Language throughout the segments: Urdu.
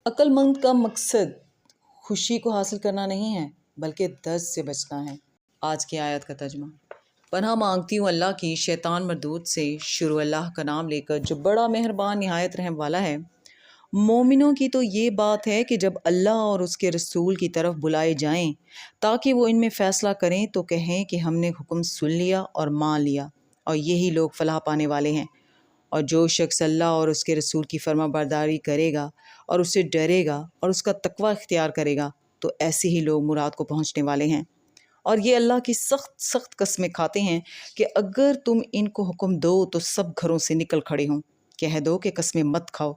عقل مند کا مقصد خوشی کو حاصل کرنا نہیں ہے بلکہ درد سے بچنا ہے۔ آج کی آیت کا ترجمہ۔ پناہ مانگتی ہوں اللہ کی شیطان مردود سے۔ شروع اللہ کا نام لے کر جو بڑا مہربان نہایت رحم والا ہے۔ مومنوں کی تو یہ بات ہے کہ جب اللہ اور اس کے رسول کی طرف بلائے جائیں تاکہ وہ ان میں فیصلہ کریں تو کہیں کہ ہم نے حکم سن لیا اور مان لیا، اور یہی لوگ فلاح پانے والے ہیں۔ اور جو شخص اللہ اور اس کے رسول کی فرما برداری کرے گا اور اس سے ڈرے گا اور اس کا تقوی اختیار کرے گا تو ایسے ہی لوگ مراد کو پہنچنے والے ہیں۔ اور یہ اللہ کی سخت سخت قسمیں کھاتے ہیں کہ اگر تم ان کو حکم دو تو سب گھروں سے نکل کھڑے ہوں۔ کہہ دو کہ قسمیں مت کھاؤ،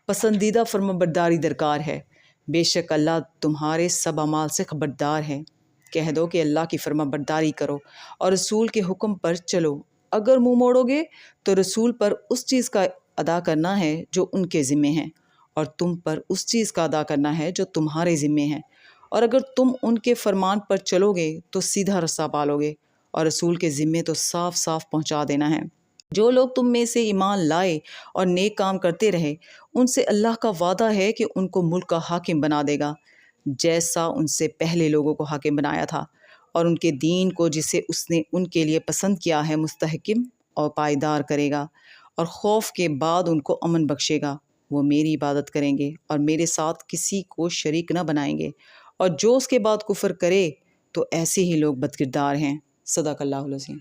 پسندیدہ فرما برداری درکار ہے، بے شک اللہ تمہارے سب اعمال سے خبردار ہے۔ کہہ دو کہ اللہ کی فرما برداری کرو اور رسول کے حکم پر چلو۔ اگر منہ موڑو گے تو رسول پر اس چیز کا ادا کرنا ہے جو ان کے ذمے ہیں، اور تم پر اس چیز کا ادا کرنا ہے جو تمہارے ذمے ہیں۔ اور اگر تم ان کے فرمان پر چلو گے تو سیدھا رستہ پالو گے، اور رسول کے ذمے تو صاف صاف پہنچا دینا ہے۔ جو لوگ تم میں سے ایمان لائے اور نیک کام کرتے رہے ان سے اللہ کا وعدہ ہے کہ ان کو ملک کا حاکم بنا دے گا، جیسا ان سے پہلے لوگوں کو حاکم بنایا تھا، اور ان کے دین کو جسے اس نے ان کے لیے پسند کیا ہے مستحکم اور پائیدار کرے گا، اور خوف کے بعد ان کو امن بخشے گا۔ وہ میری عبادت کریں گے اور میرے ساتھ کسی کو شریک نہ بنائیں گے، اور جو اس کے بعد کفر کرے تو ایسے ہی لوگ بدکردار ہیں۔ صدق اللہ العظیم۔